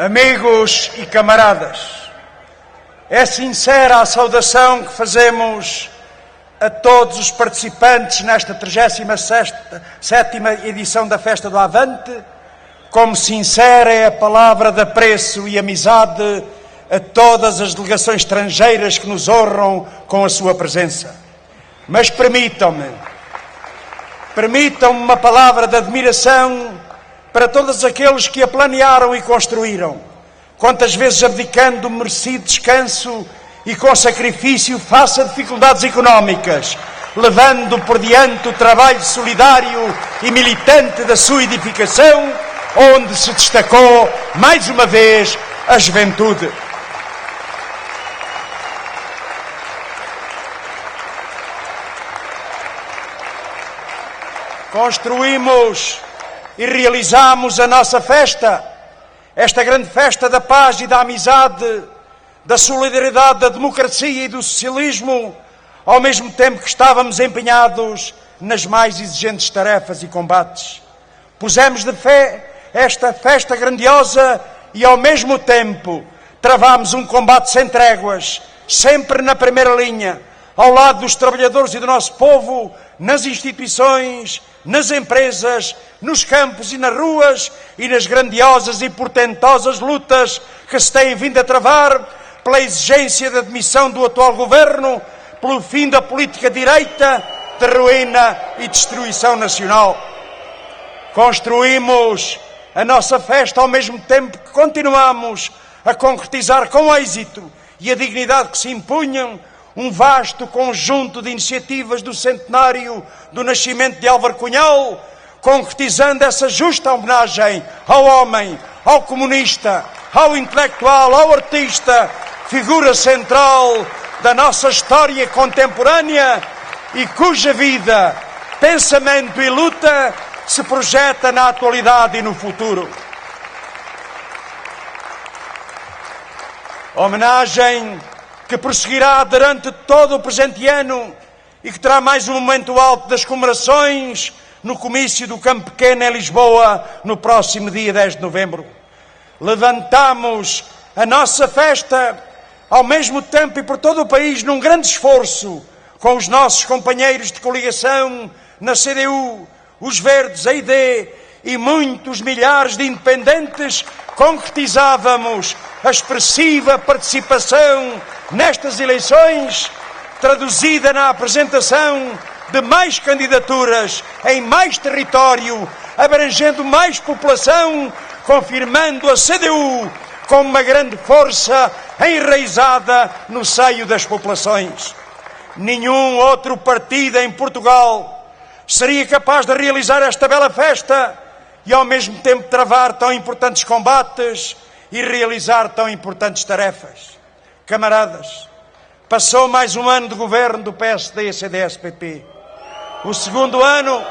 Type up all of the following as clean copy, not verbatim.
Amigos e camaradas, é sincera a saudação que fazemos a todos os participantes nesta 37ª edição da Festa do Avante, como sincera é a palavra de apreço e amizade a todas as delegações estrangeiras que nos honram com a sua presença. Mas permitam-me uma palavra de admiração para todos aqueles que a planearam e construíram, quantas vezes abdicando merecido descanso e com sacrifício face a dificuldades económicas, levando por diante o trabalho solidário e militante da sua edificação, onde se destacou, mais uma vez, a juventude. Construímos e realizamos a nossa festa, esta grande festa da paz e da amizade, da solidariedade, da democracia e do socialismo, ao mesmo tempo que estávamos empenhados nas mais exigentes tarefas e combates. Pusemos de fé esta festa grandiosa e, ao mesmo tempo, travámos um combate sem tréguas, sempre na primeira linha, ao lado dos trabalhadores e do nosso povo, nas instituições, nas empresas, nos campos e nas ruas e nas grandiosas e portentosas lutas que se têm vindo a travar pela exigência da admissão do atual governo, pelo fim da política direita de ruína e destruição nacional. Construímos a nossa festa ao mesmo tempo que continuamos a concretizar com êxito e a dignidade que se impunham um vasto conjunto de iniciativas do centenário do nascimento de Álvaro Cunhal, concretizando essa justa homenagem ao homem, ao comunista, ao intelectual, ao artista, figura central da nossa história contemporânea e cuja vida, pensamento e luta se projeta na atualidade e no futuro. Homenagem que prosseguirá durante todo o presente ano e que terá mais um momento alto das comemorações no comício do Campo Pequeno em Lisboa, no próximo dia 10 de novembro. Levantamos a nossa festa ao mesmo tempo e por todo o país num grande esforço com os nossos companheiros de coligação na CDU, os Verdes, a ID e muitos milhares de independentes, concretizávamos a expressiva participação nestas eleições, traduzida na apresentação de mais candidaturas em mais território, abrangendo mais população, confirmando a CDU como uma grande força enraizada no seio das populações. Nenhum outro partido em Portugal seria capaz de realizar esta bela festa e ao mesmo tempo travar tão importantes combates e realizar tão importantes tarefas. Camaradas, passou mais um ano de governo do PSD e CDS-PP. O segundo ano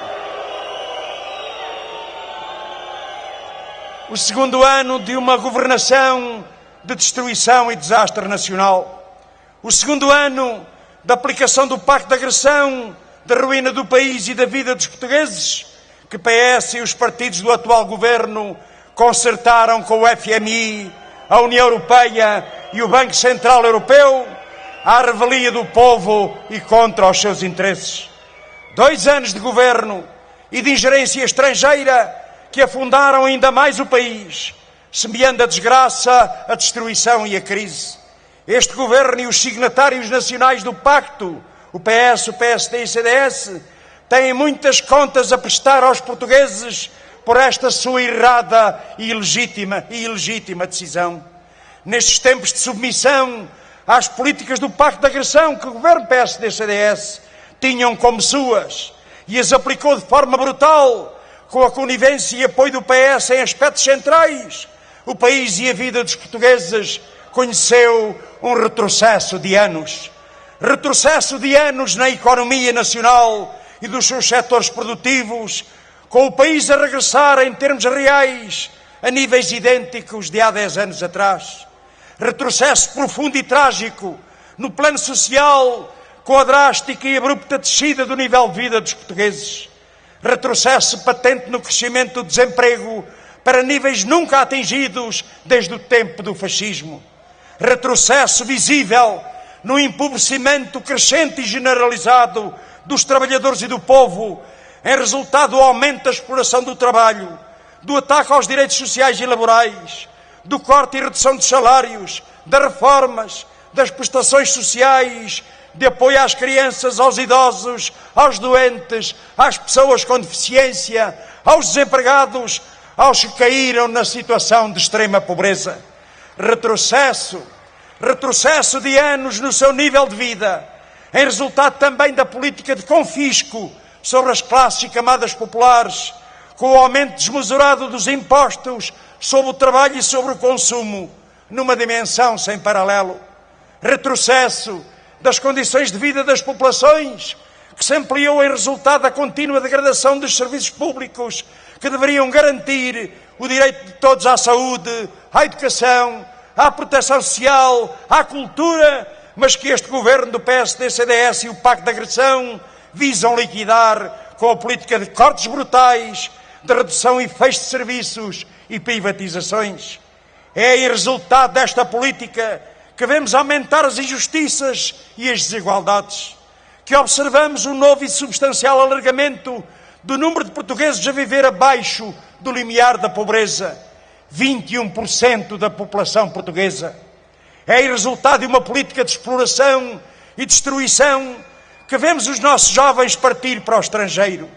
de uma governação de destruição e desastre nacional. O segundo ano da aplicação do Pacto de Agressão, da ruína do país e da vida dos portugueses, que PS e os partidos do atual governo concertaram com o FMI, a União Europeia e o Banco Central Europeu, à revelia do povo e contra os seus interesses. 2 anos de governo e de ingerência estrangeira que afundaram ainda mais o país, semeando a desgraça, a destruição e a crise. Este governo e os signatários nacionais do pacto, o PS, o PSD e o CDS, têm muitas contas a prestar aos portugueses por esta sua errada e ilegítima decisão. Nestes tempos de submissão às políticas do Pacto de Agressão que o governo PSD e CDS tinham como suas e as aplicou de forma brutal, com a conivência e apoio do PS em aspectos centrais, o país e a vida dos portugueses conheceu um retrocesso de anos. Retrocesso de anos na economia nacional e dos seus setores produtivos, com o país a regressar em termos reais a níveis idênticos de há 10 anos atrás. Retrocesso profundo e trágico no plano social, com a drástica e abrupta descida do nível de vida dos portugueses. Retrocesso patente no crescimento do desemprego, para níveis nunca atingidos desde o tempo do fascismo. Retrocesso visível no empobrecimento crescente e generalizado dos trabalhadores e do povo, em resultado do aumento da exploração do trabalho, do ataque aos direitos sociais e laborais, do corte e redução de salários, das reformas, das prestações sociais, de apoio às crianças, aos idosos, aos doentes, às pessoas com deficiência, aos desempregados, aos que caíram na situação de extrema pobreza. Retrocesso de anos no seu nível de vida, em resultado também da política de confisco sobre as classes e camadas populares, com o aumento desmesurado dos impostos sobre o trabalho e sobre o consumo, numa dimensão sem paralelo. Retrocesso das condições de vida das populações, que se ampliou em resultado da contínua degradação dos serviços públicos que deveriam garantir o direito de todos à saúde, à educação, à proteção social, à cultura, mas que este governo do PSD-CDS e o Pacto de Agressão visam liquidar com a política de cortes brutais, de redução e fecho de serviços e privatizações. É em resultado desta política que vemos aumentar as injustiças e as desigualdades, que observamos um novo e substancial alargamento do número de portugueses a viver abaixo do limiar da pobreza, 21% da população portuguesa. É em resultado de uma política de exploração e destruição que vemos os nossos jovens partir para o estrangeiro.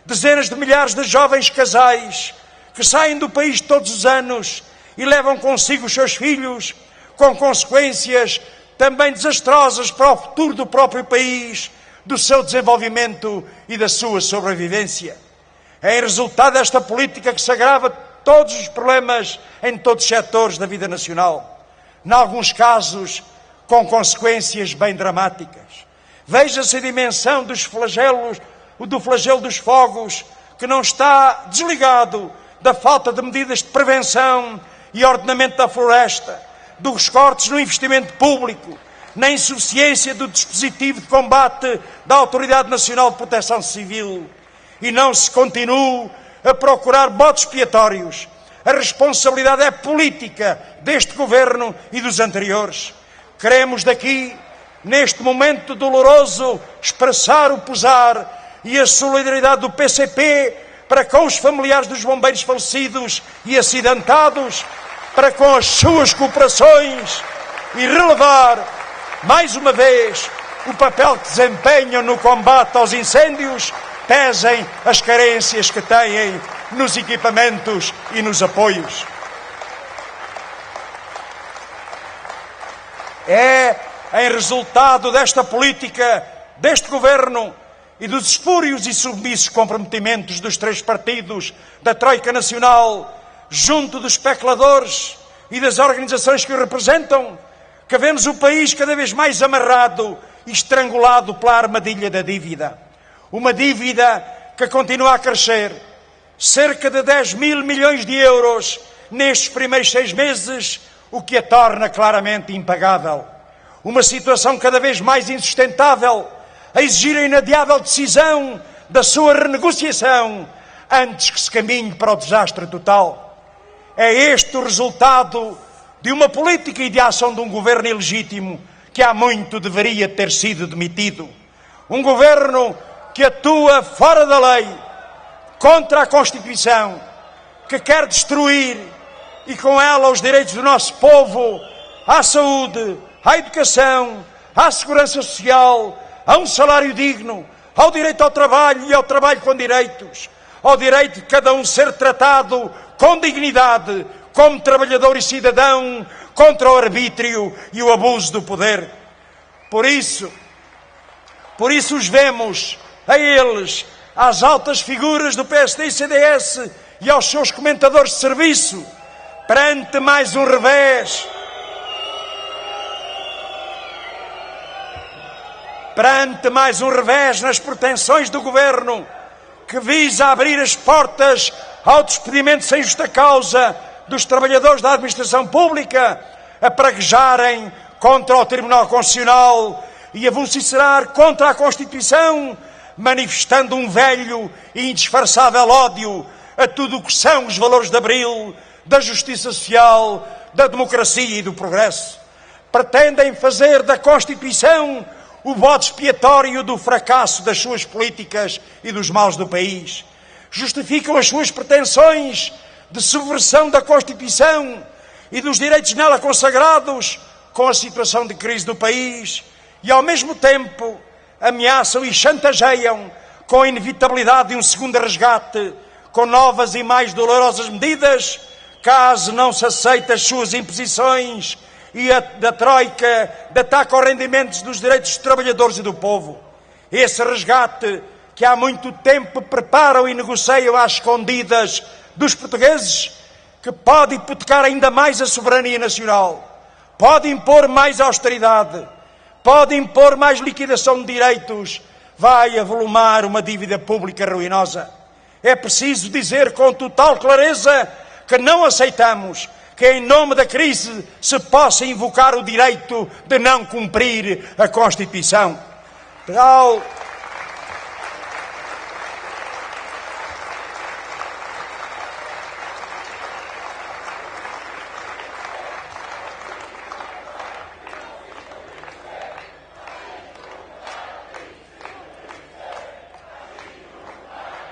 Dezenas de milhares de jovens casais que saem do país todos os anos e levam consigo os seus filhos, com consequências também desastrosas para o futuro do próprio país, do seu desenvolvimento e da sua sobrevivência. É em resultado desta política que se agrava todos os problemas em todos os setores da vida nacional, em alguns casos com consequências bem dramáticas. Veja-se a dimensão dos flagelos, do flagelo dos fogos, que não está desligado da falta de medidas de prevenção e ordenamento da floresta, dos cortes no investimento público, na insuficiência do dispositivo de combate da Autoridade Nacional de Proteção Civil. E não se continue a procurar botes expiatórios. A responsabilidade é política deste governo e dos anteriores. Queremos daqui, neste momento doloroso, expressar o pesar e a solidariedade do PCP para com os familiares dos bombeiros falecidos e acidentados, para com as suas cooperações, e relevar, mais uma vez, o papel que desempenham no combate aos incêndios, pesem as carências que têm nos equipamentos e nos apoios. É em resultado desta política, deste governo e dos espúrios e submissos comprometimentos dos três partidos da Troika Nacional, junto dos especuladores e das organizações que o representam, que vemos o país cada vez mais amarrado e estrangulado pela armadilha da dívida. Uma dívida que continua a crescer. Cerca de 10 mil milhões de euros nestes primeiros 6 meses, o que a torna claramente impagável. Uma situação cada vez mais insustentável, a exigir a inadiável decisão da sua renegociação antes que se caminhe para o desastre total. É este o resultado de uma política e de ação de um governo ilegítimo que há muito deveria ter sido demitido. Um governo que atua fora da lei, contra a Constituição, que quer destruir e com ela os direitos do nosso povo à saúde, à educação, à segurança social, a um salário digno, ao direito ao trabalho e ao trabalho com direitos, ao direito de cada um ser tratado com dignidade, como trabalhador e cidadão, contra o arbítrio e o abuso do poder. Por isso os vemos, a eles, às altas figuras do PSD e CDS e aos seus comentadores de serviço, perante mais um revés, nas pretensões do governo, que visa abrir as portas ao despedimento sem justa causa dos trabalhadores da administração pública, a praguejarem contra o Tribunal Constitucional e a vociferar contra a Constituição, manifestando um velho e indisfarçável ódio a tudo o que são os valores de abril, da justiça social, da democracia e do progresso. Pretendem fazer da Constituição o bode expiatório do fracasso das suas políticas e dos males do país. Justificam as suas pretensões de subversão da Constituição e dos direitos nela consagrados com a situação de crise do país e, ao mesmo tempo, ameaçam e chantageiam com a inevitabilidade de um segundo resgate, com novas e mais dolorosas medidas, caso não se aceite as suas imposições e a da Troika de ataque aos rendimentos dos direitos dos trabalhadores e do povo. Esse resgate que há muito tempo preparam e negociam às escondidas dos portugueses, que pode hipotecar ainda mais a soberania nacional, pode impor mais austeridade, pode impor mais liquidação de direitos, vai avolumar uma dívida pública ruinosa. É preciso dizer com total clareza que não aceitamos que em nome da crise se possa invocar o direito de não cumprir a Constituição.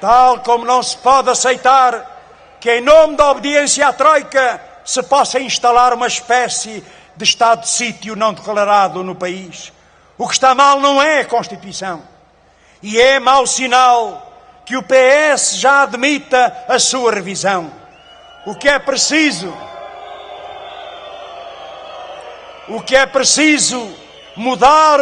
Tal como não se pode aceitar que, em nome da obediência à Troika, se possa instalar uma espécie de estado de sítio não declarado no país. O que está mal não é a Constituição. E é mau sinal que o PS já admita a sua revisão. O que é preciso mudar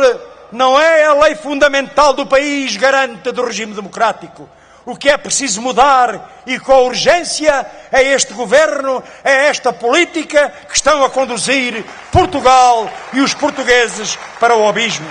não é a lei fundamental do país garante do regime democrático. O que é preciso mudar, e com urgência, é este governo, é esta política que estão a conduzir Portugal e os portugueses para o abismo.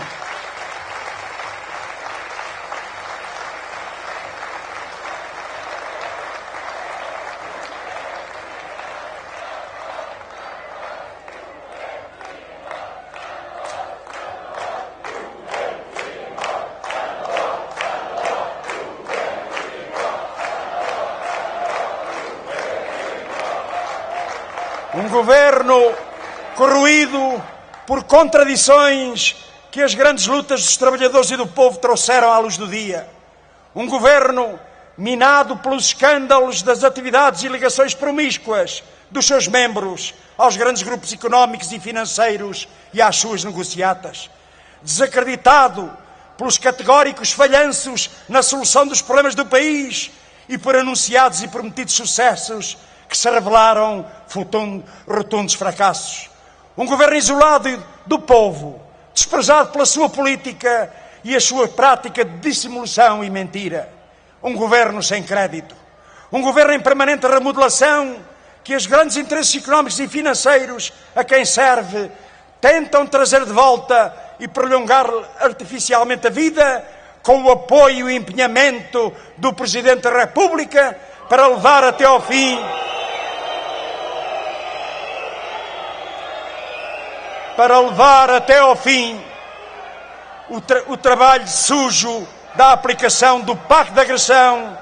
Um governo corroído por contradições que as grandes lutas dos trabalhadores e do povo trouxeram à luz do dia. Um governo minado pelos escândalos das atividades e ligações promíscuas dos seus membros aos grandes grupos económicos e financeiros e às suas negociatas. Desacreditado pelos categóricos falhanços na solução dos problemas do país e por anunciados e prometidos sucessos que se revelaram rotundos fracassos. Um governo isolado do povo, desprezado pela sua política e a sua prática de dissimulação e mentira. Um governo sem crédito. Um governo em permanente remodelação que os grandes interesses económicos e financeiros a quem serve tentam trazer de volta e prolongar artificialmente a vida com o apoio e empenhamento do Presidente da República para levar até ao fim o trabalho sujo da aplicação do Pacto de Agressão,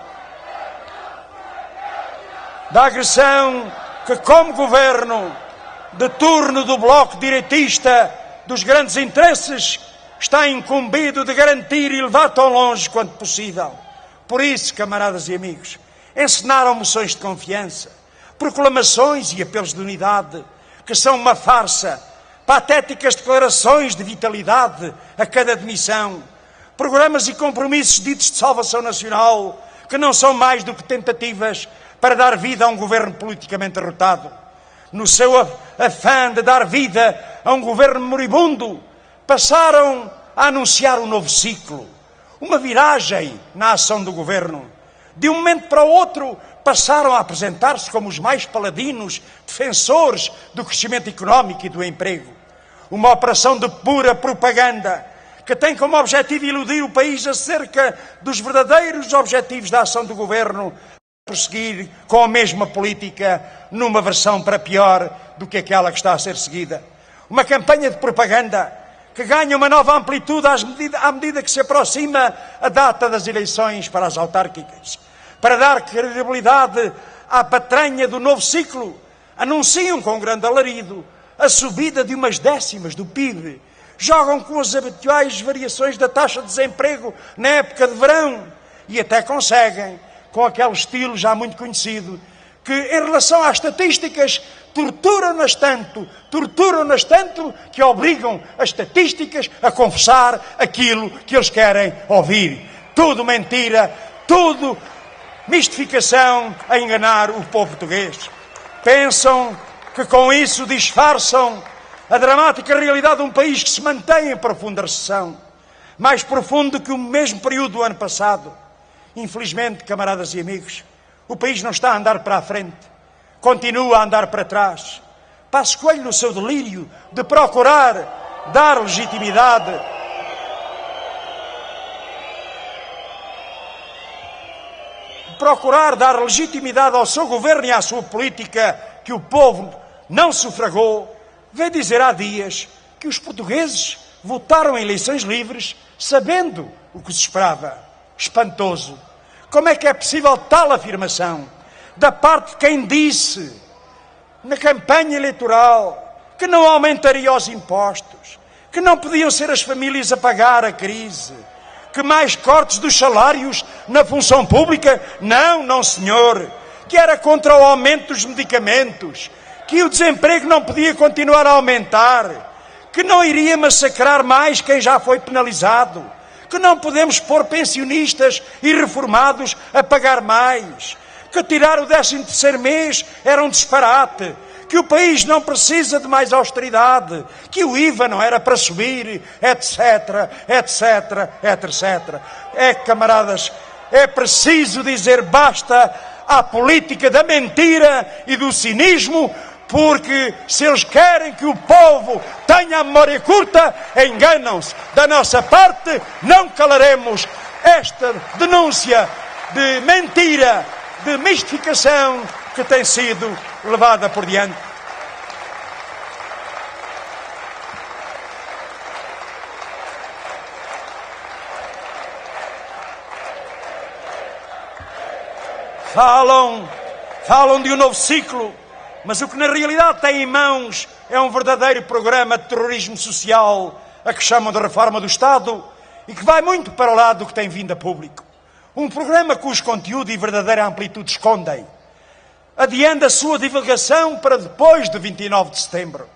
da agressão que, como governo de turno do Bloco direitista dos grandes interesses, está incumbido de garantir e levar tão longe quanto possível. Por isso, camaradas e amigos, encenaram moções de confiança, proclamações e apelos de unidade, que são uma farsa, patéticas declarações de vitalidade a cada demissão, programas e compromissos ditos de salvação nacional, que não são mais do que tentativas para dar vida a um governo politicamente derrotado. No seu afã de dar vida a um governo moribundo, passaram a anunciar um novo ciclo, uma viragem na ação do governo. De um momento para o outro, passaram a apresentar-se como os mais paladinos, defensores do crescimento económico e do emprego. Uma operação de pura propaganda que tem como objetivo iludir o país acerca dos verdadeiros objetivos da ação do governo, prosseguir com a mesma política numa versão para pior do que aquela que está a ser seguida. Uma campanha de propaganda que ganha uma nova amplitude à medida que se aproxima a data das eleições para as autárquicas. para dar credibilidade à patranha do novo ciclo, anunciam com grande alarido a subida de umas décimas do PIB, jogam com as habituais variações da taxa de desemprego na época de verão e até conseguem, com aquele estilo já muito conhecido, que em relação às estatísticas torturam-nas tanto, que obrigam as estatísticas a confessar aquilo que eles querem ouvir. Tudo mentira, tudo mistificação a enganar o povo português. Pensam que com isso disfarçam a dramática realidade de um país que se mantém em profunda recessão, mais profundo que o mesmo período do ano passado. Infelizmente, camaradas e amigos, o país não está a andar para a frente, continua a andar para trás. Passos Coelho, no seu delírio de procurar dar legitimidade ao seu governo e à sua política que o povo não sufragou, veio dizer há dias que os portugueses votaram em eleições livres sabendo o que se esperava. Espantoso. Como é que é possível tal afirmação da parte de quem disse na campanha eleitoral que não aumentaria os impostos, que não podiam ser as famílias a pagar a crise, que mais cortes dos salários na função pública? Não, senhor. Que era contra o aumento dos medicamentos, que o desemprego não podia continuar a aumentar, que não iria massacrar mais quem já foi penalizado, que não podemos pôr pensionistas e reformados a pagar mais, que tirar o 13º mês era um disparate, que o país não precisa de mais austeridade, que o IVA não era para subir, etc. Camaradas, é preciso dizer basta à política da mentira e do cinismo, porque se eles querem que o povo tenha a memória curta, enganam-se. Da nossa parte, não calaremos esta denúncia de mentira, de mistificação que tem sido levada por diante. Falam de um novo ciclo, mas o que na realidade têm em mãos é um verdadeiro programa de terrorismo social, a que chamam de reforma do Estado, e que vai muito para o lado do que tem vindo a público. Um programa cujo conteúdo e verdadeira amplitude escondem, adiando a sua divulgação para depois de 29 de setembro.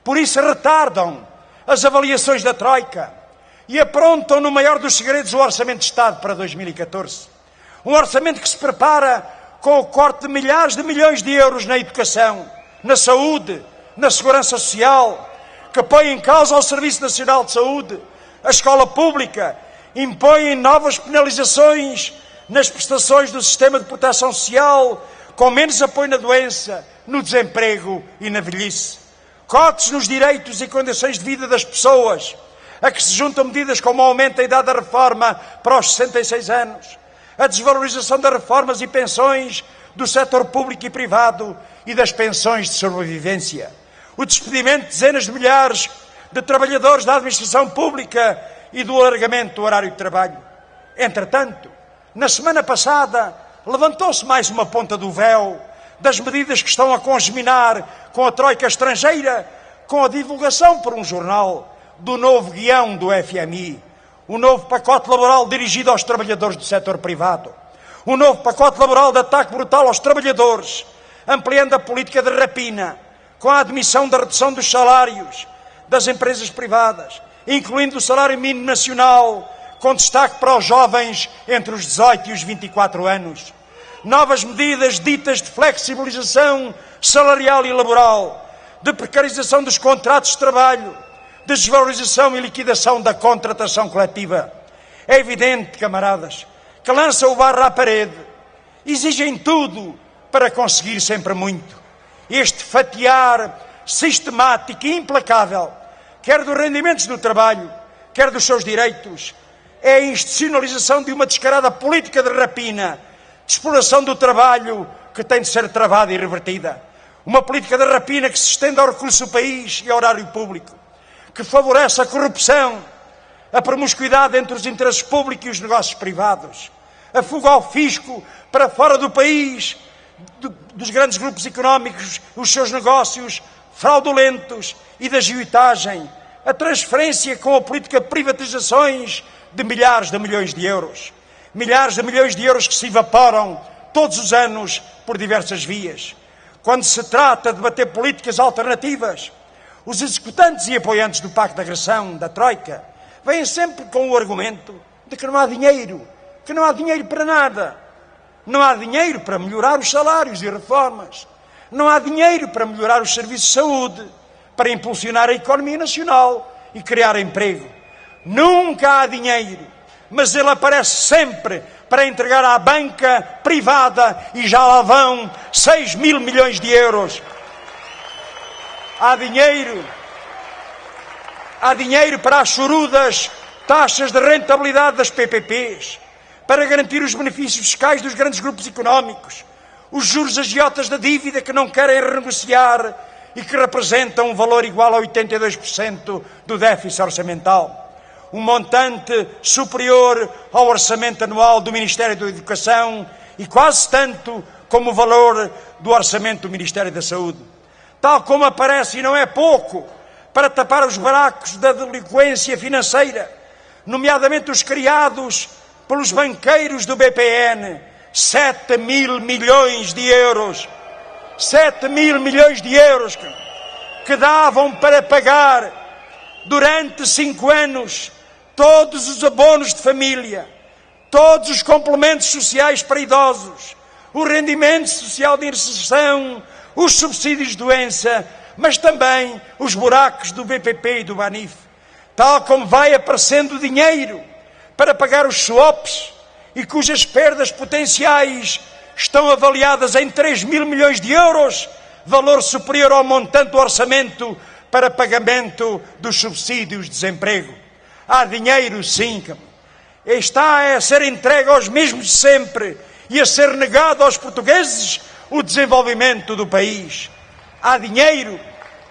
Por isso retardam as avaliações da Troika e aprontam no maior dos segredos o Orçamento de Estado para 2014. Um orçamento que se prepara com o corte de milhares de milhões de euros na educação, na saúde, na segurança social, que põe em causa o Serviço Nacional de Saúde, a escola pública, impõem novas penalizações nas prestações do sistema de proteção social, com menos apoio na doença, no desemprego e na velhice. Cortes nos direitos e condições de vida das pessoas, a que se juntam medidas como o aumento da idade da reforma para os 66 anos, a desvalorização das reformas e pensões do setor público e privado e das pensões de sobrevivência, o despedimento de dezenas de milhares de trabalhadores da administração pública e do alargamento do horário de trabalho. Entretanto, na semana passada, levantou-se mais uma ponta do véu das medidas que estão a congeminar com a troika estrangeira, com a divulgação por um jornal do novo guião do FMI, o novo pacote laboral dirigido aos trabalhadores do setor privado, o novo pacote laboral de ataque brutal aos trabalhadores, ampliando a política de rapina, com a admissão da redução dos salários das empresas privadas, incluindo o salário mínimo nacional, com destaque para os jovens entre os 18 e os 24 anos. Novas medidas ditas de flexibilização salarial e laboral, de precarização dos contratos de trabalho, de desvalorização e liquidação da contratação coletiva. É evidente, camaradas, que lançam o barro à parede, exigem tudo para conseguir sempre muito. Este fatiar sistemático e implacável, quer dos rendimentos do trabalho, quer dos seus direitos, é a institucionalização de uma descarada política de rapina, de exploração do trabalho que tem de ser travada e revertida. Uma política de rapina que se estende ao recurso do país e ao horário público, que favorece a corrupção, a promiscuidade entre os interesses públicos e os negócios privados, a fuga ao fisco para fora do país, dos grandes grupos económicos, os seus negócios fraudulentos e da agiotagem, a transferência com a política de privatizações de milhares de milhões de euros. Milhares de milhões de euros que se evaporam todos os anos por diversas vias. Quando se trata de debater políticas alternativas, os executantes e apoiantes do Pacto de Agressão, da Troika, vêm sempre com o argumento de que não há dinheiro, que não há dinheiro para nada. Não há dinheiro para melhorar os salários e reformas. Não há dinheiro para melhorar os serviços de saúde, para impulsionar a economia nacional e criar emprego. Nunca há dinheiro, mas ele aparece sempre para entregar à banca privada e já lá vão 6 mil milhões de euros. Há dinheiro para as chorudas taxas de rentabilidade das PPPs, para garantir os benefícios fiscais dos grandes grupos económicos, os juros agiotas da dívida que não querem renegociar e que representam um valor igual a 82% do déficit orçamental. Um montante superior ao orçamento anual do Ministério da Educação e quase tanto como o valor do orçamento do Ministério da Saúde. Tal como aparece, e não é pouco, para tapar os buracos da delinquência financeira, nomeadamente os criados pelos banqueiros do BPN, 7 mil milhões de euros. 7 mil milhões de euros que davam para pagar durante 5 anos todos os abonos de família, todos os complementos sociais para idosos, o rendimento social de inserção, os subsídios de doença, mas também os buracos do BPP e do Banif. Tal como vai aparecendo dinheiro para pagar os swaps e cujas perdas potenciais estão avaliadas em 3 mil milhões de euros, valor superior ao montante do orçamento para pagamento dos subsídios de desemprego. Há dinheiro, sim, está a ser entregue aos mesmos de sempre e a ser negado aos portugueses o desenvolvimento do país. Há dinheiro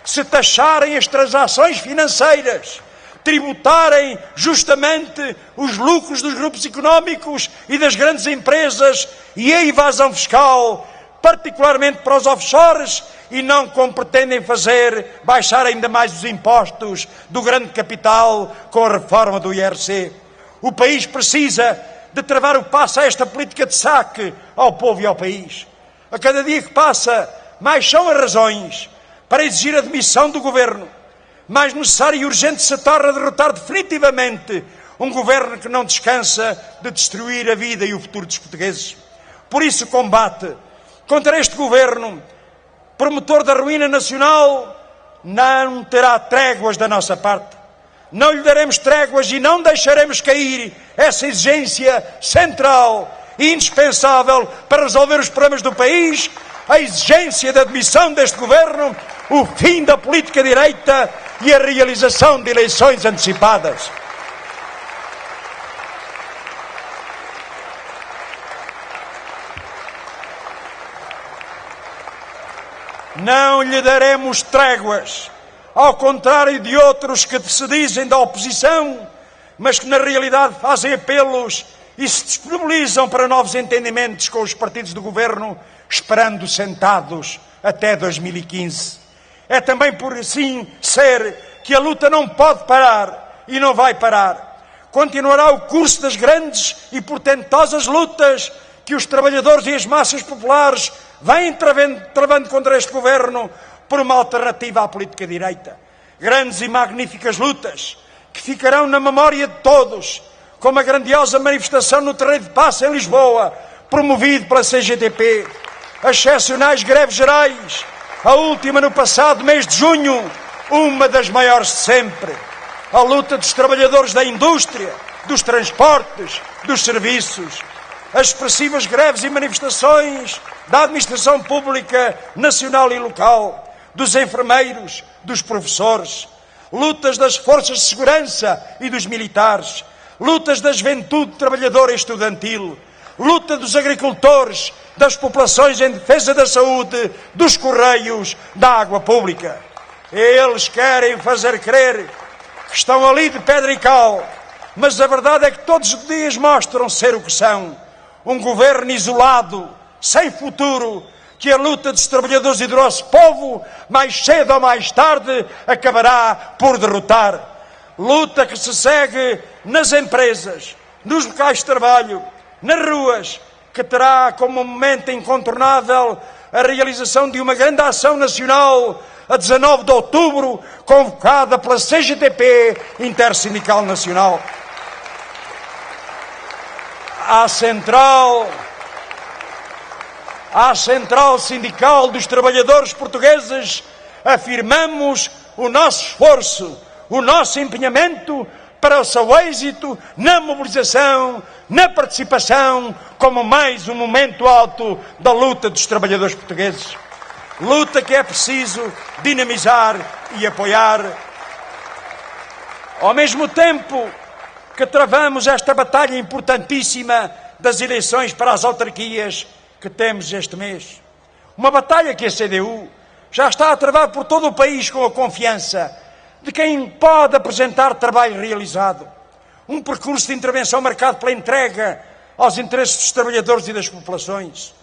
se taxarem as transações financeiras, tributarem justamente os lucros dos grupos económicos e das grandes empresas e a evasão fiscal, particularmente para os offshores, e não como pretendem fazer, baixar ainda mais os impostos do grande capital com a reforma do IRC. O país precisa de travar o passo a esta política de saque ao povo e ao país. A cada dia que passa, mais são as razões para exigir a demissão do governo. Mais necessário e urgente se torna derrotar definitivamente um governo que não descansa de destruir a vida e o futuro dos portugueses. Por isso, o combate contra este governo, promotor da ruína nacional, não terá tréguas da nossa parte. Não lhe daremos tréguas e não deixaremos cair essa exigência central e indispensável para resolver os problemas do país, a exigência da demissão deste governo, o fim da política direita e a realização de eleições antecipadas. Não lhe daremos tréguas, ao contrário de outros que se dizem da oposição, mas que na realidade fazem apelos e se disponibilizam para novos entendimentos com os partidos do governo, esperando sentados até 2015. É também por assim ser que a luta não pode parar e não vai parar. Continuará o curso das grandes e portentosas lutas que os trabalhadores e as massas populares vêm travando contra este governo por uma alternativa à política direita. Grandes e magníficas lutas que ficarão na memória de todos, como a grandiosa manifestação no Terreiro de Paz em Lisboa, promovido pela CGTP, as excepcionais greves gerais, a última no passado mês de junho, uma das maiores de sempre, a luta dos trabalhadores da indústria, dos transportes, dos serviços, as expressivas greves e manifestações da administração pública nacional e local, dos enfermeiros, dos professores, lutas das forças de segurança e dos militares, lutas da juventude trabalhadora e estudantil, luta dos agricultores, das populações em defesa da saúde, dos correios, da água pública. Eles querem fazer crer que estão ali de pedra e cal, mas a verdade é que todos os dias mostram ser o que são. um governo isolado, sem futuro, que a luta dos trabalhadores e do nosso povo, mais cedo ou mais tarde, acabará por derrotar. Luta que se segue nas empresas, nos locais de trabalho, nas ruas, que terá como momento incontornável a realização de uma grande ação nacional a 19 de outubro, convocada pela CGTP Intersindical Nacional. À Central Sindical dos Trabalhadores Portugueses, afirmamos o nosso esforço, o nosso empenhamento para o seu êxito na mobilização, na participação, como mais um momento alto da luta dos trabalhadores portugueses. Luta que é preciso dinamizar e apoiar. Ao mesmo tempo que travamos esta batalha importantíssima das eleições para as autarquias que temos este mês. Uma batalha que a CDU já está a travar por todo o país com a confiança de quem pode apresentar trabalho realizado. Um percurso de intervenção marcado pela entrega aos interesses dos trabalhadores e das populações.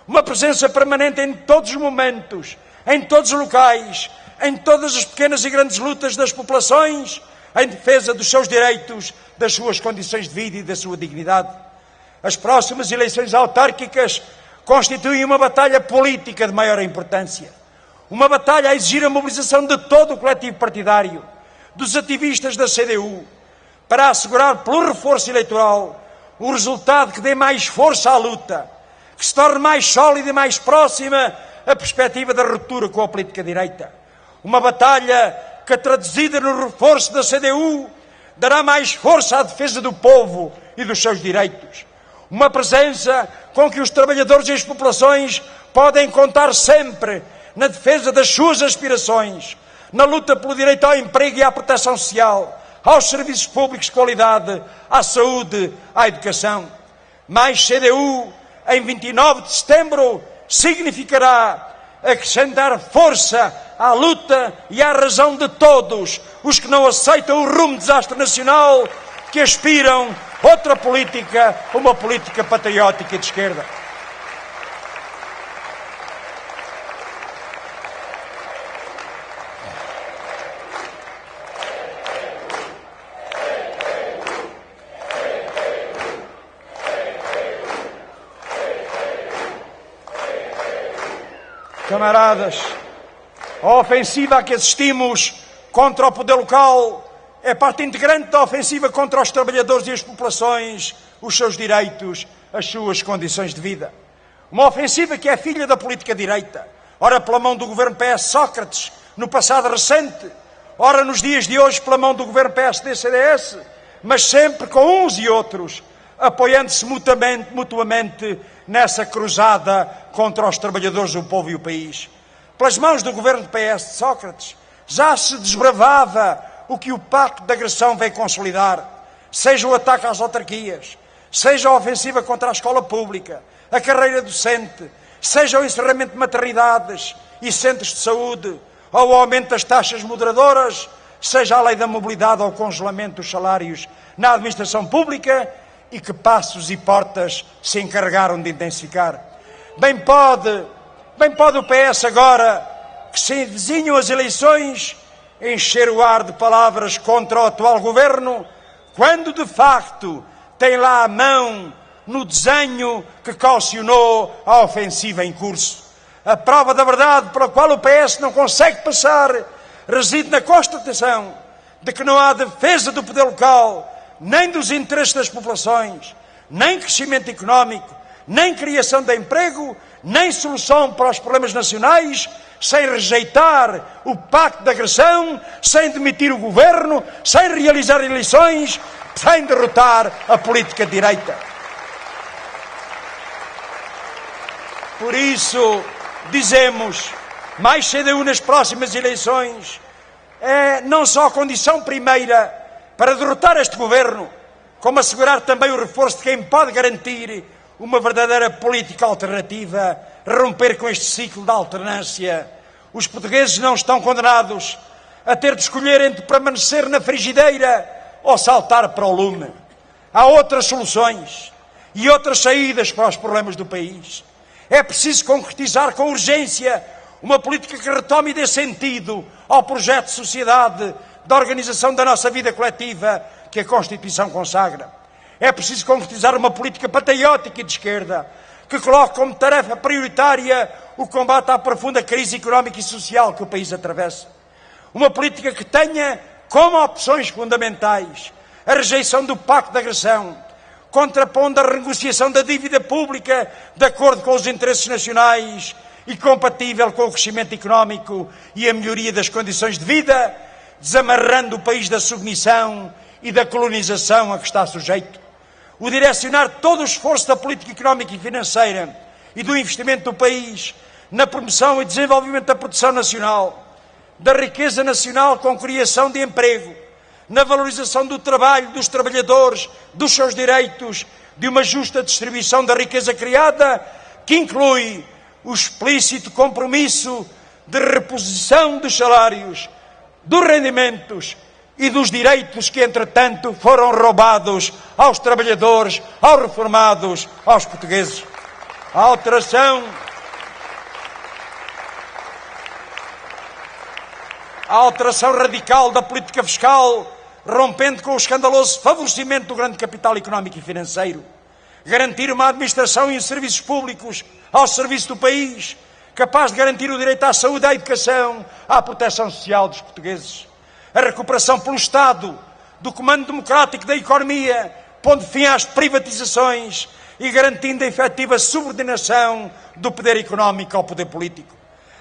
Uma presença permanente em todos os momentos, em todos os locais, em todas as pequenas e grandes lutas das populações, em defesa dos seus direitos, das suas condições de vida e da sua dignidade. As próximas eleições autárquicas constituem uma batalha política de maior importância. Uma batalha a exigir a mobilização de todo o coletivo partidário, dos ativistas da CDU, para assegurar pelo reforço eleitoral o resultado que dê mais força à luta, que se torne mais sólida e mais próxima a perspectiva da ruptura com a política direita. Uma batalha que, traduzida no reforço da CDU, dará mais força à defesa do povo e dos seus direitos. Uma presença com que os trabalhadores e as populações podem contar sempre na defesa das suas aspirações, na luta pelo direito ao emprego e à proteção social, aos serviços públicos de qualidade, à saúde, à educação. Mais CDU, em 29 de setembro, significará acrescentar força à luta e à razão de todos os que não aceitam o rumo de desastre nacional, que aspiram outra política, uma política patriótica e de esquerda. Camaradas, a ofensiva a que assistimos contra o poder local é parte integrante da ofensiva contra os trabalhadores e as populações, os seus direitos, as suas condições de vida. Uma ofensiva que é filha da política direita, ora pela mão do governo PS Sócrates, no passado recente, ora nos dias de hoje pela mão do governo PSD-CDS, mas sempre com uns e outros, apoiando-se mutuamente nessa cruzada contra os trabalhadores, o povo e o país. Pelas mãos do governo do PS de Sócrates, já se desbravava o que o pacto de agressão veio consolidar, seja o ataque às autarquias, seja a ofensiva contra a escola pública, a carreira docente, seja o encerramento de maternidades e centros de saúde, ou o aumento das taxas moderadoras, seja a lei da mobilidade ou o congelamento dos salários na administração pública, e que passos e portas se encarregaram de intensificar. Bem pode o PS agora, que se vizinham as eleições, encher o ar de palavras contra o atual governo, quando de facto tem lá a mão no desenho que caucionou a ofensiva em curso. A prova da verdade pela qual o PS não consegue passar reside na constatação de que não há defesa do poder local, nem dos interesses das populações, nem crescimento económico, nem criação de emprego, nem solução para os problemas nacionais, sem rejeitar o pacto de agressão, sem demitir o governo, sem realizar eleições, sem derrotar a política de direita. Por isso, dizemos, mais CDU nas próximas eleições é não só a condição primeira para derrotar este governo, como assegurar também o reforço de quem pode garantir uma verdadeira política alternativa, romper com este ciclo de alternância. Os portugueses não estão condenados a ter de escolher entre permanecer na frigideira ou saltar para o lume. Há outras soluções. e outras saídas para os problemas do país. É preciso concretizar com urgência uma política que retome e dê sentido ao projeto de sociedade, da organização da nossa vida coletiva que a Constituição consagra. É preciso concretizar uma política patriótica e de esquerda que coloque como tarefa prioritária o combate à profunda crise económica e social que o país atravessa. Uma política que tenha como opções fundamentais a rejeição do pacto de agressão, contrapondo a renegociação da dívida pública de acordo com os interesses nacionais e compatível com o crescimento económico e a melhoria das condições de vida, desamarrando o país da submissão e da colonização a que está sujeito. O direcionar todo o esforço da política económica e financeira e do investimento do país na promoção e desenvolvimento da produção nacional, da riqueza nacional com criação de emprego, na valorização do trabalho dos trabalhadores, dos seus direitos, de uma justa distribuição da riqueza criada, que inclui o explícito compromisso de reposição dos salários, dos rendimentos e dos direitos que, entretanto, foram roubados aos trabalhadores, aos reformados, aos portugueses. A alteração radical da política fiscal, rompendo com o escandaloso favorecimento do grande capital económico e financeiro. Garantir uma administração e os serviços públicos ao serviço do país, capaz de garantir o direito à saúde, à educação, à proteção social dos portugueses. A recuperação pelo Estado do comando democrático da economia, pondo fim às privatizações e garantindo a efetiva subordinação do poder económico ao poder político.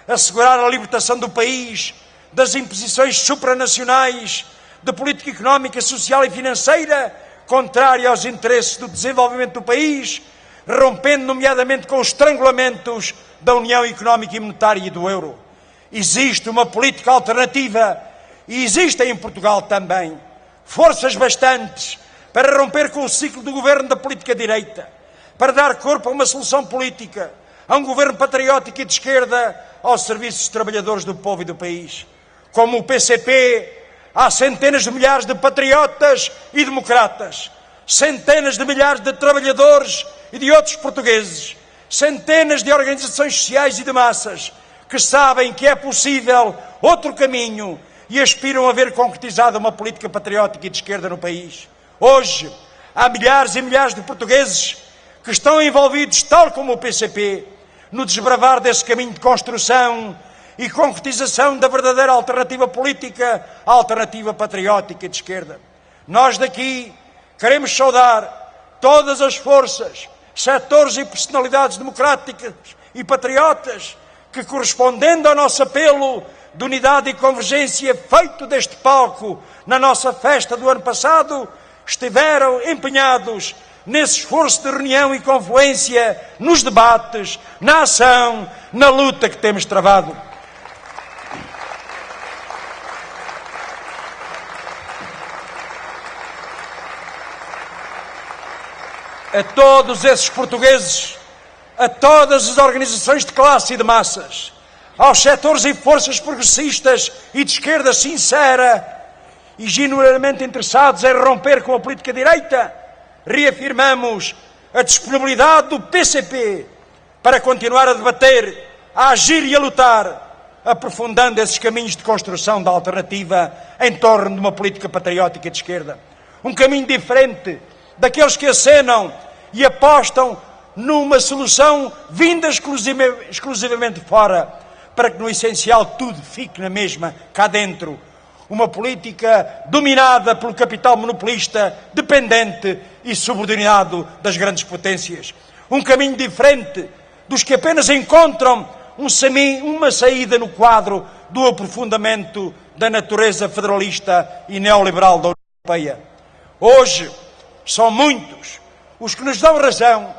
Assegurar a libertação do país das imposições supranacionais de política económica, social e financeira, contrária aos interesses do desenvolvimento do país, rompendo nomeadamente com os estrangulamentos da União Económica e Monetária e do euro. Existe uma política alternativa e existem em Portugal também forças bastantes para romper com o ciclo do governo da política direita, para dar corpo a uma solução política, a um governo patriótico e de esquerda aos serviços dos trabalhadores do povo e do país. Como o PCP, há centenas de milhares de patriotas e democratas, centenas de milhares de trabalhadores e de outros portugueses, centenas de organizações sociais e de massas que sabem que é possível outro caminho e aspiram a ver concretizada uma política patriótica e de esquerda no país. Hoje, há milhares e milhares de portugueses que estão envolvidos, tal como o PCP, no desbravar desse caminho de construção e concretização da verdadeira alternativa política, a alternativa patriótica e de esquerda. Nós daqui queremos saudar todas as forças, setores e personalidades democráticas e patriotas que, correspondendo ao nosso apelo de unidade e convergência feito deste palco na nossa festa do ano passado, estiveram empenhados nesse esforço de reunião e confluência, nos debates, na ação, na luta que temos travado. A todos esses portugueses, a todas as organizações de classe e de massas, aos setores e forças progressistas e de esquerda sincera e genuinamente interessados em romper com a política direita, reafirmamos a disponibilidade do PCP para continuar a debater, a agir e a lutar, aprofundando esses caminhos de construção da alternativa em torno de uma política patriótica de esquerda. Um caminho diferente daqueles que acenam e apostam numa solução vinda exclusivamente fora, para que no essencial tudo fique na mesma, cá dentro. Uma política dominada pelo capital monopolista, dependente e subordinado das grandes potências. Um caminho diferente dos que apenas encontram uma saída no quadro do aprofundamento da natureza federalista e neoliberal da União Europeia. Hoje, são muitos os que nos dão razão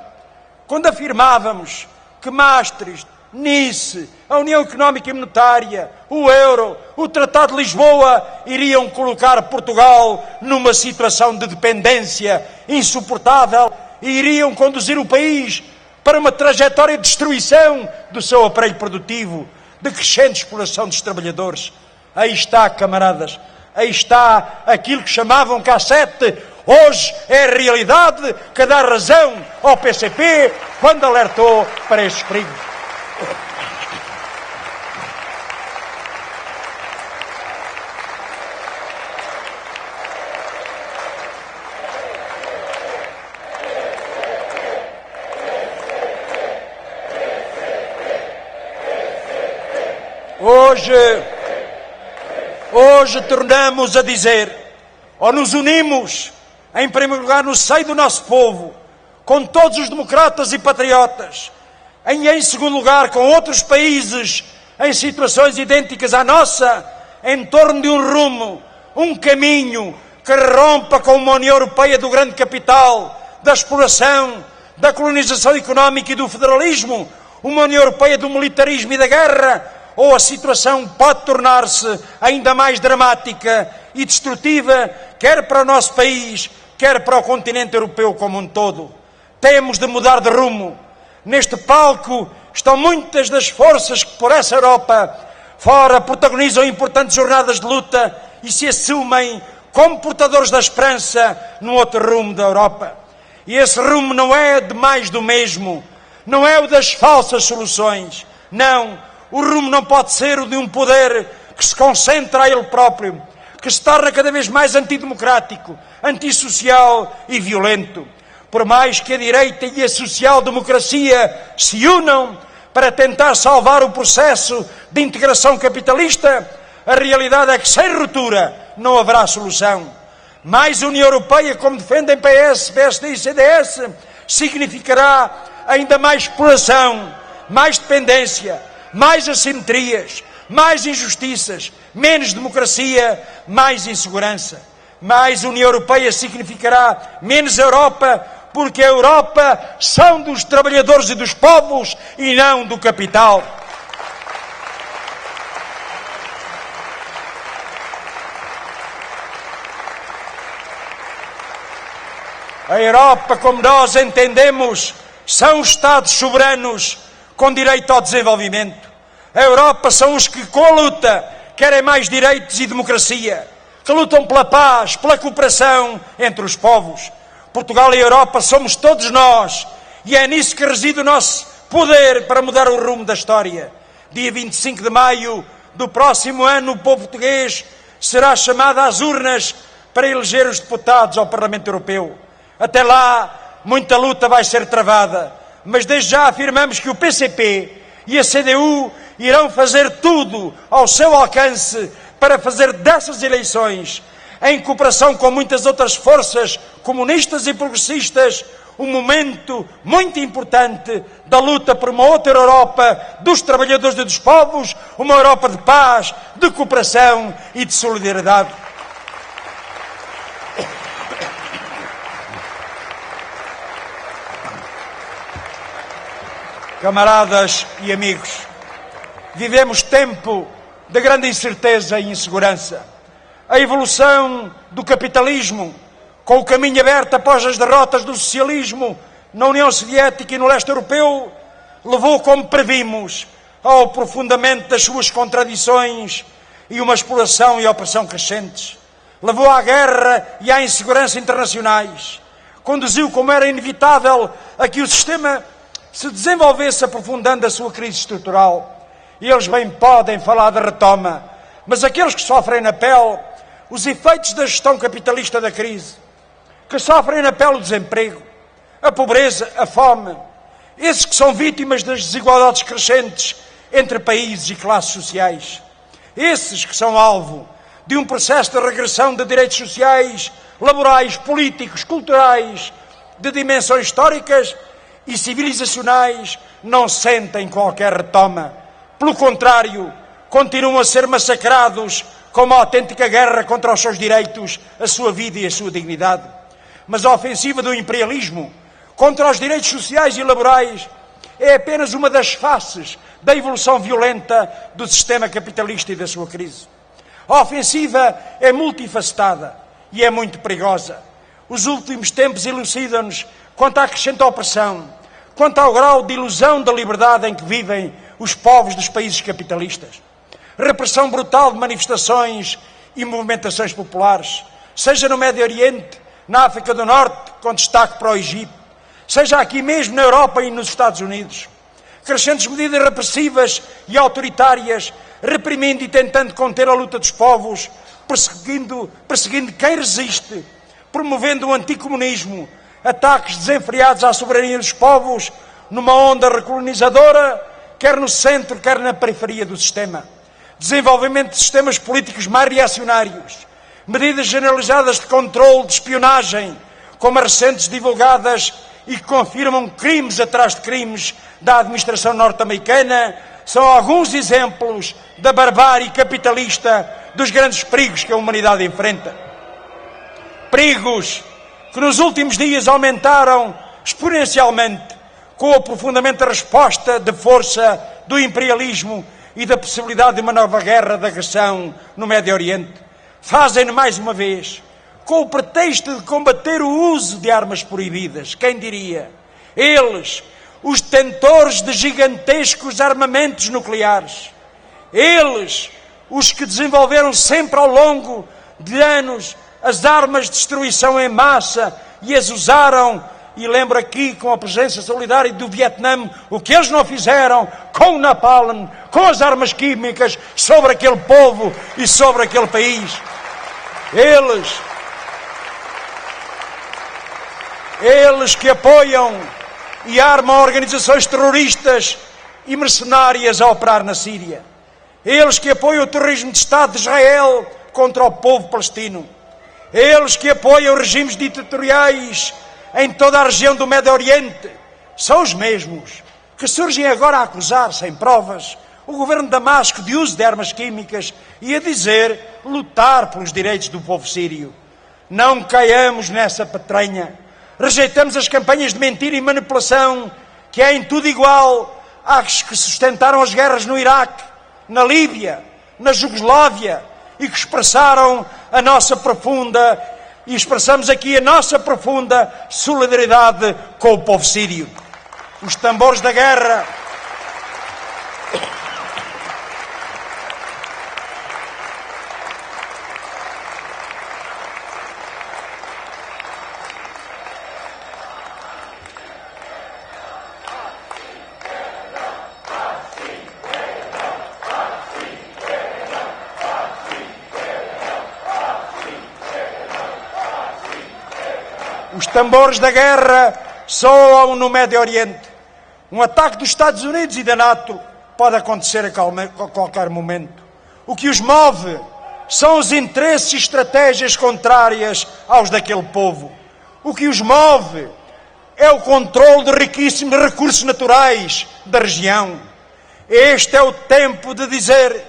quando afirmávamos que Maastricht, Nice, a União Económica e Monetária, o euro, o Tratado de Lisboa iriam colocar Portugal numa situação de dependência insuportável e iriam conduzir o país para uma trajetória de destruição do seu aparelho produtivo, de crescente exploração dos trabalhadores. Aí está, camaradas, aí está aquilo que chamavam cassete, Hoje é a realidade que dá razão ao PCP quando alertou para estes perigos. Hoje tornamos a dizer, ou nos unimos, em primeiro lugar no seio do nosso povo, com todos os democratas e patriotas, em segundo lugar com outros países em situações idênticas à nossa, em torno de um rumo, um caminho que rompa com uma União Europeia do grande capital, da exploração, da colonização económica e do federalismo, uma União Europeia do militarismo e da guerra, ou a situação pode tornar-se ainda mais dramática e destrutiva, quer para o nosso país, quer para o continente europeu como um todo. Temos de mudar de rumo. Neste palco estão muitas das forças que por essa Europa fora protagonizam importantes jornadas de luta e se assumem como portadores da esperança num outro rumo da Europa. E esse rumo não é de mais do mesmo, não é o das falsas soluções, não. O rumo não pode ser o de um poder que se concentra a ele próprio, que se torna cada vez mais antidemocrático, antissocial e violento. Por mais que a direita e a social-democracia se unam para tentar salvar o processo de integração capitalista, a realidade é que sem ruptura não haverá solução. Mais União Europeia, como defendem PS, PSD e CDS, significará ainda mais exploração, mais dependência, mais assimetrias, mais injustiças, menos democracia, mais insegurança. Mais União Europeia significará menos Europa, porque a Europa são dos trabalhadores e dos povos e não do capital. A Europa, como nós entendemos, são Estados soberanos com direito ao desenvolvimento. A Europa são os que, com a luta, querem mais direitos e democracia, que lutam pela paz, pela cooperação entre os povos. Portugal e a Europa somos todos nós, e é nisso que reside o nosso poder para mudar o rumo da história. Dia 25 de maio do próximo ano, o povo português será chamado às urnas para eleger os deputados ao Parlamento Europeu. Até lá, muita luta vai ser travada, mas desde já afirmamos que o PCP e a CDU irão fazer tudo ao seu alcance para fazer dessas eleições, em cooperação com muitas outras forças comunistas e progressistas, um momento muito importante da luta por uma outra Europa dos trabalhadores e dos povos, uma Europa de paz, de cooperação e de solidariedade. Camaradas e amigos, vivemos tempo de grande incerteza e insegurança. A evolução do capitalismo, com o caminho aberto após as derrotas do socialismo na União Soviética e no leste europeu, levou, como previmos, ao aprofundamento das suas contradições e uma exploração e opressão crescentes. Levou à guerra e à insegurança internacionais. Conduziu, como era inevitável, a que o sistema se desenvolvesse aprofundando a sua crise estrutural. E eles bem podem falar de retoma, mas aqueles que sofrem na pele os efeitos da gestão capitalista da crise, que sofrem na pele o desemprego, a pobreza, a fome, esses que são vítimas das desigualdades crescentes entre países e classes sociais, esses que são alvo de um processo de regressão de direitos sociais, laborais, políticos, culturais, de dimensões históricas e civilizacionais, não sentem qualquer retoma. Pelo contrário, continuam a ser massacrados com uma autêntica guerra contra os seus direitos, a sua vida e a sua dignidade. Mas a ofensiva do imperialismo contra os direitos sociais e laborais é apenas uma das faces da evolução violenta do sistema capitalista e da sua crise. A ofensiva é multifacetada e é muito perigosa. Os últimos tempos elucidam-nos quanto à crescente opressão, quanto ao grau de ilusão da liberdade em que vivem os povos dos países capitalistas. Repressão brutal de manifestações e movimentações populares, seja no Médio Oriente, na África do Norte, com destaque para o Egito, seja aqui mesmo na Europa e nos Estados Unidos. Crescentes medidas repressivas e autoritárias, reprimindo e tentando conter a luta dos povos, perseguindo quem resiste, promovendo o anticomunismo, ataques desenfreados à soberania dos povos, numa onda recolonizadora, quer no centro, quer na periferia do sistema. Desenvolvimento de sistemas políticos mais reacionários, medidas generalizadas de controle, de espionagem, como as recentes divulgadas e que confirmam crimes atrás de crimes da administração norte-americana, são alguns exemplos da barbárie capitalista dos grandes perigos que a humanidade enfrenta. Perigos que nos últimos dias aumentaram exponencialmente com o aprofundamento da resposta de força do imperialismo e da possibilidade de uma nova guerra de agressão no Médio Oriente. Fazem-no mais uma vez com o pretexto de combater o uso de armas proibidas. Quem diria? Eles, os detentores de gigantescos armamentos nucleares. Eles, os que desenvolveram sempre ao longo de anos as armas de destruição em massa e as usaram, e lembro aqui com a presença solidária do Vietnã, o que eles não fizeram com o Napalm, com as armas químicas sobre aquele povo e sobre aquele país. Eles que apoiam e armam organizações terroristas e mercenárias a operar na Síria. Eles que apoiam o terrorismo de Estado de Israel contra o povo palestino. Eles que apoiam regimes ditatoriais em toda a região do Médio Oriente. São os mesmos que surgem agora a acusar, sem provas, o governo de Damasco de uso de armas químicas e a dizer lutar pelos direitos do povo sírio. Não caiamos nessa patranha. Rejeitamos as campanhas de mentira e manipulação que é em tudo igual às que sustentaram as guerras no Iraque, na Líbia, na Jugoslávia e que expressamos aqui a nossa profunda solidariedade com o povo sírio. Os tambores da guerra soam no Médio Oriente. Um ataque dos Estados Unidos e da NATO pode acontecer a qualquer momento. O que os move são os interesses e estratégias contrárias aos daquele povo. O que os move é o controle de riquíssimos recursos naturais da região. Este é o tempo de dizer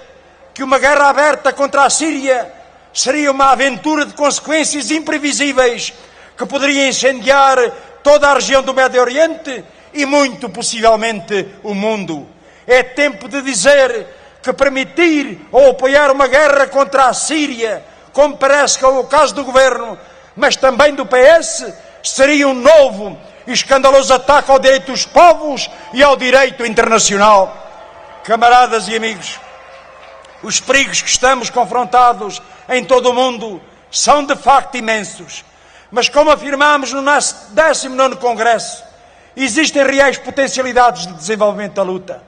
que uma guerra aberta contra a Síria seria uma aventura de consequências imprevisíveis que poderia incendiar toda a região do Médio Oriente e, muito possivelmente, o mundo. É tempo de dizer que permitir ou apoiar uma guerra contra a Síria, como parece que é o caso do Governo, mas também do PS, seria um novo e escandaloso ataque ao direito dos povos e ao direito internacional. Camaradas e amigos, os perigos que estamos confrontados em todo o mundo são de facto imensos. Mas, como afirmámos no nosso 19º Congresso, existem reais potencialidades de desenvolvimento da luta.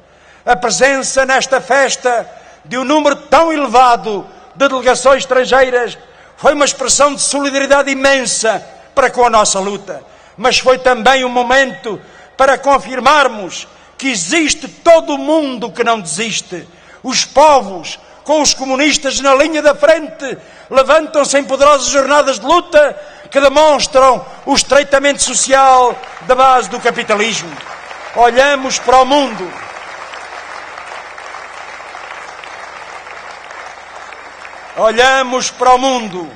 A presença nesta festa de um número tão elevado de delegações estrangeiras foi uma expressão de solidariedade imensa para com a nossa luta. Mas foi também um momento para confirmarmos que existe todo o mundo que não desiste. Os povos, com os comunistas na linha da frente, levantam-se em poderosas jornadas de luta que demonstram o estreitamento social da base do capitalismo. Olhamos para o mundo. Olhamos para o mundo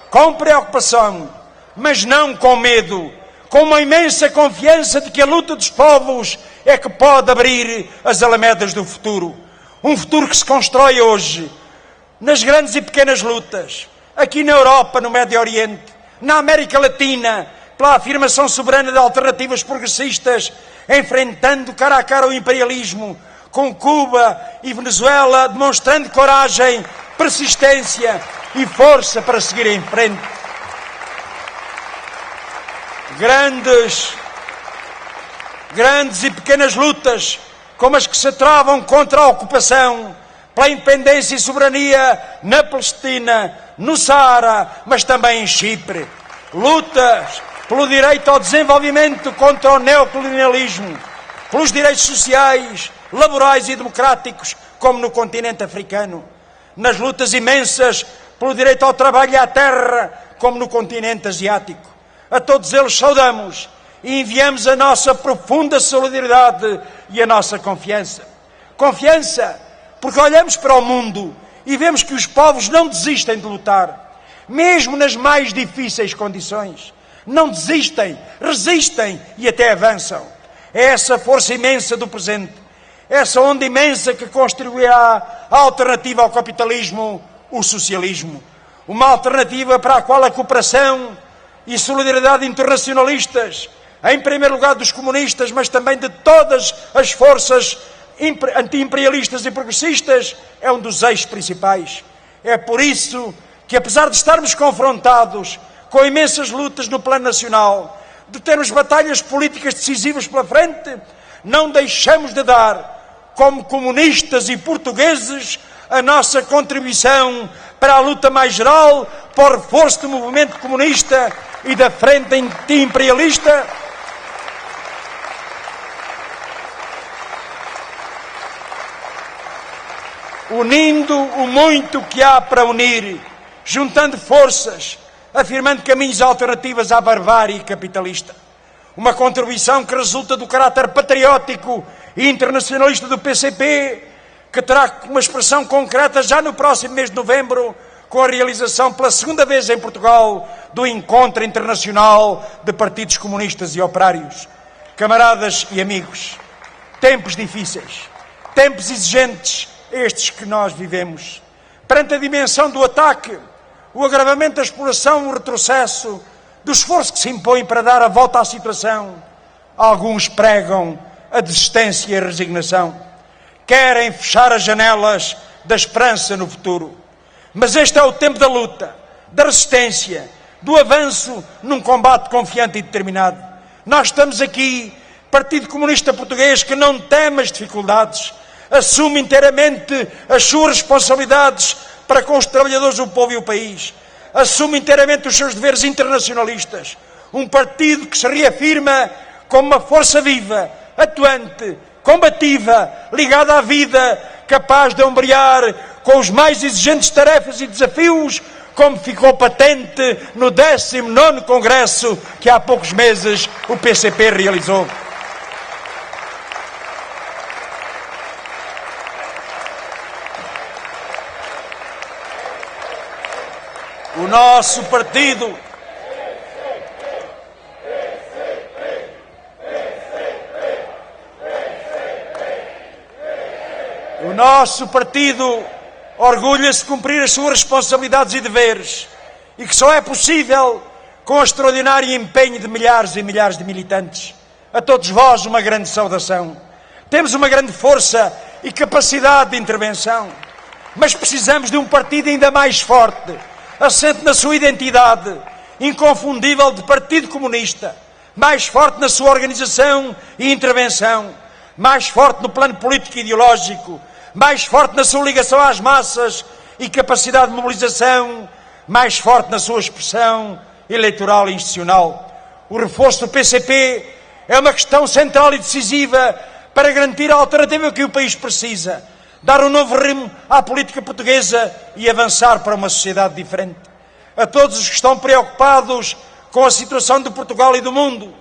com preocupação, mas não com medo, com uma imensa confiança de que a luta dos povos é que pode abrir as alamedas do futuro. Um futuro que se constrói hoje, nas grandes e pequenas lutas, aqui na Europa, no Médio Oriente, na América Latina, pela afirmação soberana de alternativas progressistas, enfrentando cara a cara o imperialismo, com Cuba e Venezuela, demonstrando coragem, persistência e força para seguir em frente. grandes e pequenas lutas, como as que se travam contra a ocupação, pela independência e soberania na Palestina, no Saara, mas também em Chipre. Lutas pelo direito ao desenvolvimento contra o neocolonialismo, pelos direitos sociais, laborais e democráticos, como no continente africano. Nas lutas imensas pelo direito ao trabalho e à terra, como no continente asiático. A todos eles saudamos e enviamos a nossa profunda solidariedade e a nossa confiança. Confiança porque olhamos para o mundo e vemos que os povos não desistem de lutar, mesmo nas mais difíceis condições. Não desistem, resistem e até avançam. É essa força imensa do presente, essa onda imensa que construirá a alternativa ao capitalismo, o socialismo. Uma alternativa para a qual a cooperação e solidariedade internacionalistas, em primeiro lugar dos comunistas, mas também de todas as forças anti-imperialistas e progressistas, é um dos eixos principais. É por isso que, apesar de estarmos confrontados com imensas lutas no plano nacional, de termos batalhas políticas decisivas pela frente, não deixamos de dar, como comunistas e portugueses, a nossa contribuição para a luta mais geral, para o reforço do movimento comunista e da frente anti-imperialista, unindo o muito que há para unir, juntando forças, afirmando caminhos alternativos à barbárie capitalista. Uma contribuição que resulta do caráter patriótico e internacionalista do PCP, que terá uma expressão concreta já no próximo mês de novembro, com a realização pela segunda vez em Portugal do Encontro Internacional de Partidos Comunistas e Operários. Camaradas e amigos, tempos difíceis, tempos exigentes, estes que nós vivemos. Perante a dimensão do ataque, o agravamento da exploração, o retrocesso, do esforço que se impõe para dar a volta à situação, alguns pregam a desistência e a resignação. Querem fechar as janelas da esperança no futuro. Mas este é o tempo da luta, da resistência, do avanço num combate confiante e determinado. Nós estamos aqui, Partido Comunista Português, que não teme as dificuldades, assume inteiramente as suas responsabilidades para com os trabalhadores, o povo e o país. Assume inteiramente os seus deveres internacionalistas. Um partido que se reafirma como uma força viva, atuante, combativa, ligada à vida, capaz de ombrear com os mais exigentes tarefas e desafios, como ficou patente no 19º Congresso que há poucos meses o PCP realizou. O nosso partido orgulha-se de cumprir as suas responsabilidades e deveres, e que só é possível com o extraordinário empenho de milhares e milhares de militantes. A todos vós uma grande saudação. Temos uma grande força e capacidade de intervenção, mas precisamos de um partido ainda mais forte, assente na sua identidade, inconfundível de Partido Comunista, mais forte na sua organização e intervenção, mais forte no plano político e ideológico, mais forte na sua ligação às massas e capacidade de mobilização, mais forte na sua expressão eleitoral e institucional. O reforço do PCP é uma questão central e decisiva para garantir a alternativa que o país precisa, dar um novo ritmo à política portuguesa e avançar para uma sociedade diferente. A todos os que estão preocupados com a situação de Portugal e do mundo,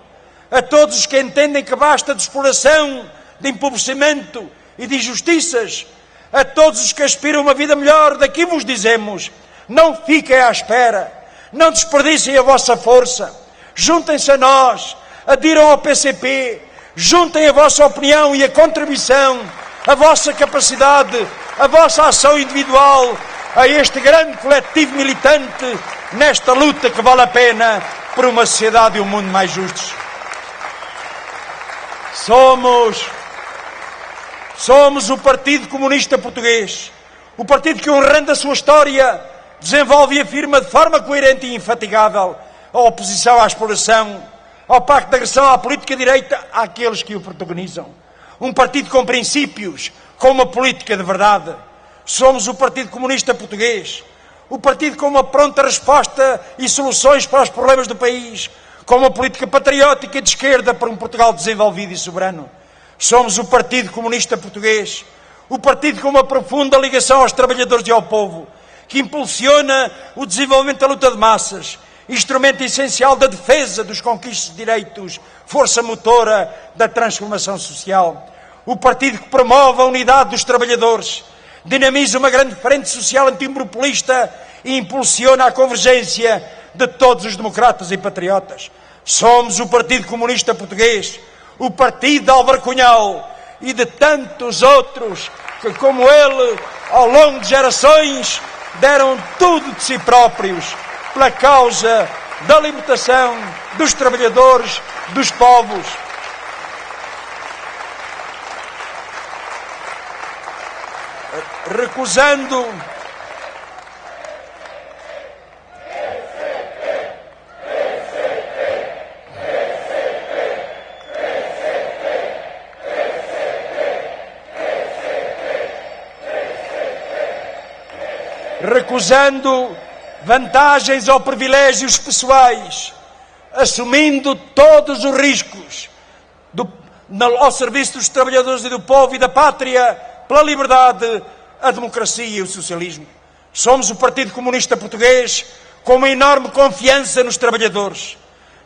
a todos os que entendem que basta de exploração, de empobrecimento e de injustiças, a todos os que aspiram a uma vida melhor, daqui vos dizemos: não fiquem à espera, não desperdicem a vossa força, juntem-se a nós, adiram ao PCP, juntem a vossa opinião e a contribuição, a vossa capacidade, a vossa ação individual a este grande coletivo militante nesta luta que vale a pena por uma sociedade e um mundo mais justos. Somos o Partido Comunista Português, o partido que, honrando a sua história, desenvolve e afirma de forma coerente e infatigável a oposição à exploração, ao pacto de agressão à política direita àqueles que o protagonizam. Um partido com princípios, com uma política de verdade. Somos o Partido Comunista Português, o partido com uma pronta resposta e soluções para os problemas do país, com uma política patriótica de esquerda para um Portugal desenvolvido e soberano. Somos o Partido Comunista Português, o partido com uma profunda ligação aos trabalhadores e ao povo, que impulsiona o desenvolvimento da luta de massas, instrumento essencial da defesa dos conquistos de direitos, força motora da transformação social. O partido que promove a unidade dos trabalhadores, dinamiza uma grande frente social antimonopolista e impulsiona a convergência de todos os democratas e patriotas. Somos o Partido Comunista Português, o partido de Álvaro Cunhal e de tantos outros que, como ele, ao longo de gerações, deram tudo de si próprios pela causa da libertação dos trabalhadores, dos povos. Recusando vantagens ou privilégios pessoais, assumindo todos os riscos ao serviço dos trabalhadores e do povo e da pátria, pela liberdade, a democracia e o socialismo. Somos o Partido Comunista Português com uma enorme confiança nos trabalhadores,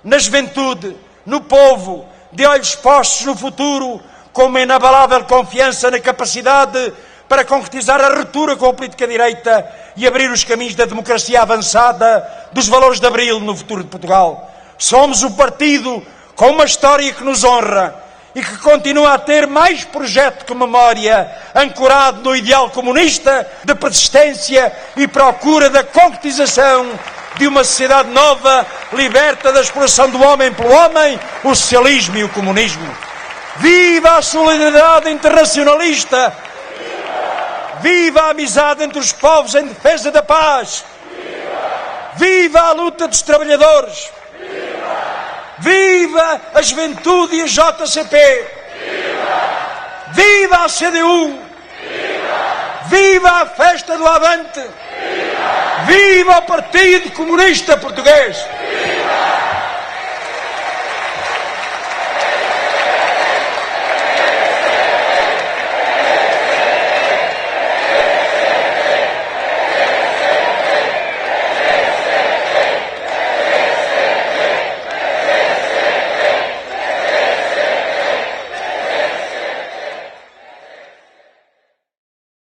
na juventude, no povo, de olhos postos no futuro, com uma inabalável confiança na capacidade para concretizar a ruptura com a política direita e abrir os caminhos da democracia avançada, dos valores de Abril no futuro de Portugal. Somos o partido com uma história que nos honra e que continua a ter mais projeto que memória, ancorado no ideal comunista de persistência e procura da concretização de uma sociedade nova, liberta da exploração do homem pelo homem, o socialismo e o comunismo. Viva a solidariedade internacionalista! Viva a amizade entre os povos em defesa da paz! Viva a luta dos trabalhadores! Viva a juventude e a JCP! Viva a CDU! Viva a festa do Avante! Viva o Partido Comunista Português!